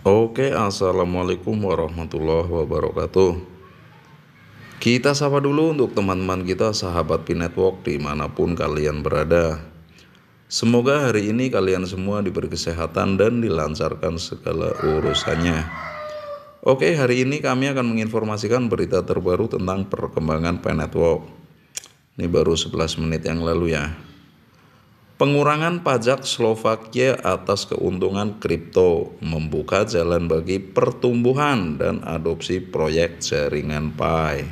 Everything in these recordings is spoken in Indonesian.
Oke, assalamualaikum warahmatullahi wabarakatuh. Kita sapa dulu untuk teman-teman kita, sahabat P-Network dimanapun kalian berada. Semoga hari ini kalian semua diberi kesehatan dan dilancarkan segala urusannya. Oke, hari ini kami akan menginformasikan berita terbaru tentang perkembangan P-Network. Ini baru 11 menit yang lalu ya. Pengurangan pajak Slovakia atas keuntungan kripto membuka jalan bagi pertumbuhan dan adopsi proyek jaringan Pi.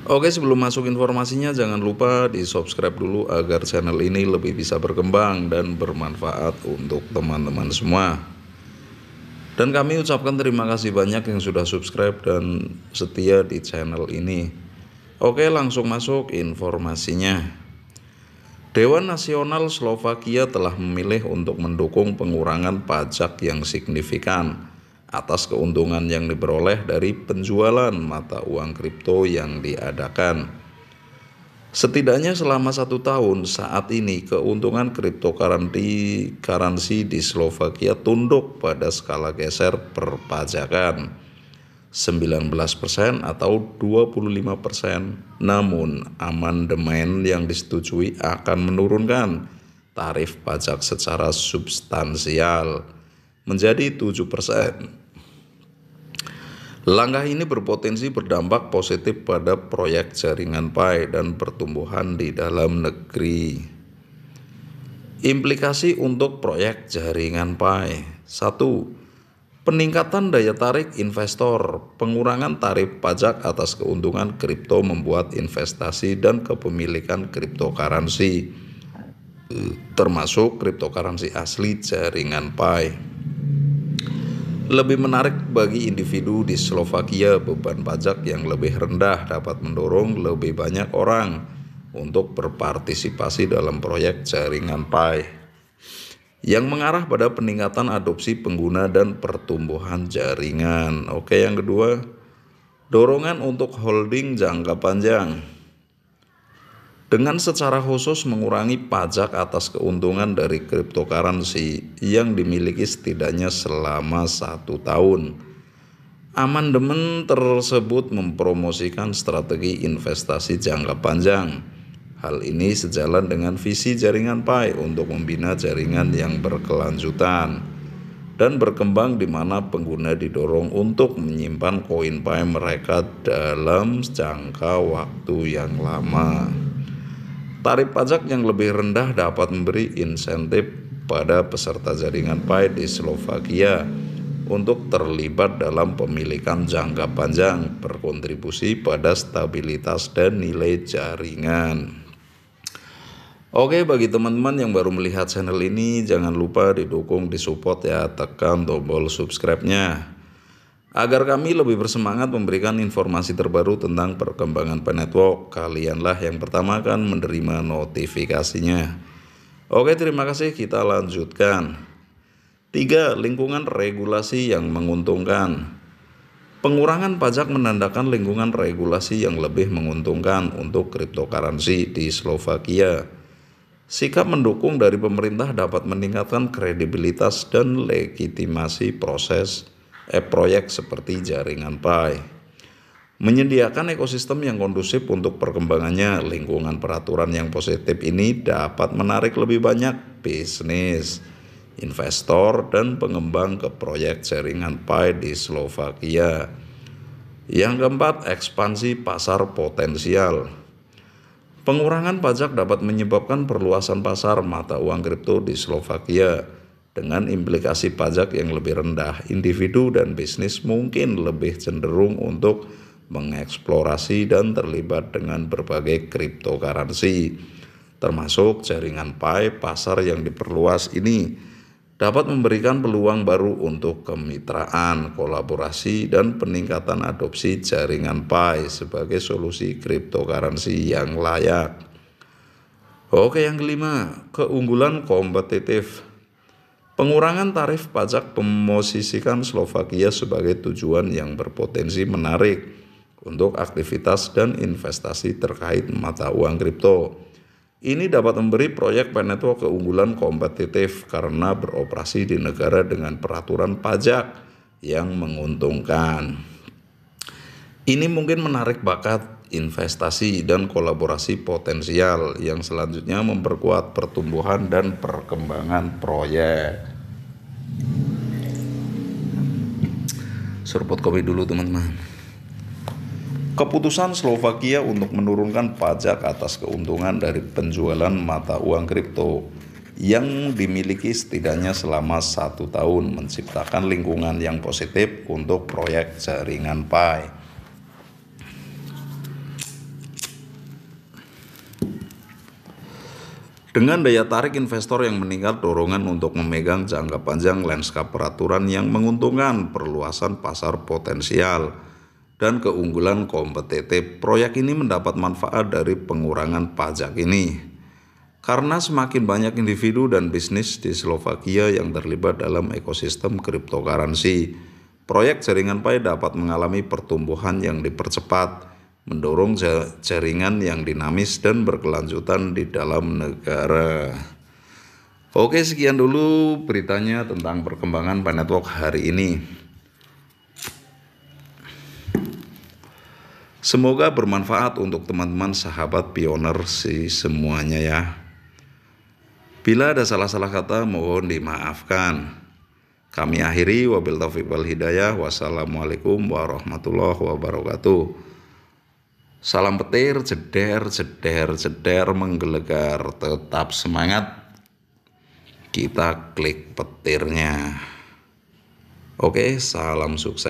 Oke, sebelum masuk informasinya jangan lupa di subscribe dulu agar channel ini lebih bisa berkembang dan bermanfaat untuk teman-teman semua. Dan kami ucapkan terima kasih banyak yang sudah subscribe dan setia di channel ini. Oke, langsung masuk informasinya. Dewan Nasional Slovakia telah memilih untuk mendukung pengurangan pajak yang signifikan atas keuntungan yang diperoleh dari penjualan mata uang kripto yang diadakan. Setidaknya selama 1 tahun saat ini keuntungan cryptocurrency di Slovakia tunduk pada skala geser perpajakan 19% atau 25%. Namun amandemen yang disetujui akan menurunkan tarif pajak secara substansial menjadi 7%. Langkah ini berpotensi berdampak positif pada proyek jaringan Pi dan pertumbuhan di dalam negeri. Implikasi untuk proyek jaringan Pi. 1. Peningkatan daya tarik investor. Pengurangan tarif pajak atas keuntungan kripto membuat investasi dan kepemilikan cryptocurrency, termasuk cryptocurrency asli jaringan Pi, lebih menarik bagi individu di Slovakia. Beban pajak yang lebih rendah dapat mendorong lebih banyak orang untuk berpartisipasi dalam proyek jaringan Pi yang mengarah pada peningkatan adopsi pengguna dan pertumbuhan jaringan. Oke, yang kedua, dorongan untuk holding jangka panjang. Dengan secara khusus mengurangi pajak atas keuntungan dari cryptocurrency yang dimiliki setidaknya selama 1 tahun. Amandemen tersebut mempromosikan strategi investasi jangka panjang. Hal ini sejalan dengan visi jaringan Pi untuk membina jaringan yang berkelanjutan dan berkembang di mana pengguna didorong untuk menyimpan koin Pi mereka dalam jangka waktu yang lama. Tarif pajak yang lebih rendah dapat memberi insentif pada peserta jaringan Pi di Slovakia untuk terlibat dalam pemilikan jangka panjang, berkontribusi pada stabilitas dan nilai jaringan. Oke, bagi teman-teman yang baru melihat channel ini, jangan lupa didukung, disupport ya, tekan tombol subscribe-nya agar kami lebih bersemangat memberikan informasi terbaru tentang perkembangan P-Network. Kalianlah yang pertama akan menerima notifikasinya. Oke, terima kasih, kita lanjutkan. 3. Lingkungan regulasi yang menguntungkan. Pengurangan pajak menandakan lingkungan regulasi yang lebih menguntungkan untuk cryptocurrency di Slovakia. Sikap mendukung dari pemerintah dapat meningkatkan kredibilitas dan legitimasi proyek seperti jaringan Pi. Menyediakan ekosistem yang kondusif untuk perkembangannya, lingkungan peraturan yang positif ini dapat menarik lebih banyak bisnis, investor, dan pengembang ke proyek jaringan Pi di Slovakia. Yang keempat, ekspansi pasar potensial. Pengurangan pajak dapat menyebabkan perluasan pasar mata uang kripto di Slovakia. Dengan implikasi pajak yang lebih rendah, individu dan bisnis mungkin lebih cenderung untuk mengeksplorasi dan terlibat dengan berbagai cryptocurrency, termasuk jaringan Pi. Pasar yang diperluas ini dapat memberikan peluang baru untuk kemitraan, kolaborasi, dan peningkatan adopsi jaringan Pi sebagai solusi cryptocurrency yang layak. Oke, yang kelima, keunggulan kompetitif. Pengurangan tarif pajak memosisikan Slovakia sebagai tujuan yang berpotensi menarik untuk aktivitas dan investasi terkait mata uang kripto. Ini dapat memberi proyek Pi Network keunggulan kompetitif karena beroperasi di negara dengan peraturan pajak yang menguntungkan. Ini mungkin menarik bakat investasi dan kolaborasi potensial yang selanjutnya memperkuat pertumbuhan dan perkembangan proyek. Seruput kopi dulu teman-teman. Keputusan Slovakia untuk menurunkan pajak atas keuntungan dari penjualan mata uang kripto yang dimiliki setidaknya selama 1 tahun menciptakan lingkungan yang positif untuk proyek jaringan Pi. Dengan daya tarik investor yang meningkat, dorongan untuk memegang jangka panjang lanskap peraturan yang menguntungkan, perluasan pasar potensial, dan keunggulan kompetitif, proyek ini mendapat manfaat dari pengurangan pajak ini. Karena semakin banyak individu dan bisnis di Slovakia yang terlibat dalam ekosistem cryptocurrency, proyek jaringan Pi dapat mengalami pertumbuhan yang dipercepat, mendorong jaringan yang dinamis dan berkelanjutan di dalam negara. Oke, sekian dulu beritanya tentang perkembangan Pi Network hari ini. Semoga bermanfaat untuk teman-teman sahabat pioner semuanya ya. Bila ada salah-salah kata mohon dimaafkan. Kami akhiri, wabil taufiq wal hidayah. Wassalamualaikum warahmatullahi wabarakatuh. Salam petir, jeder, jeder, jeder, menggelegar. Tetap semangat. Kita klik petirnya. Oke, salam sukses.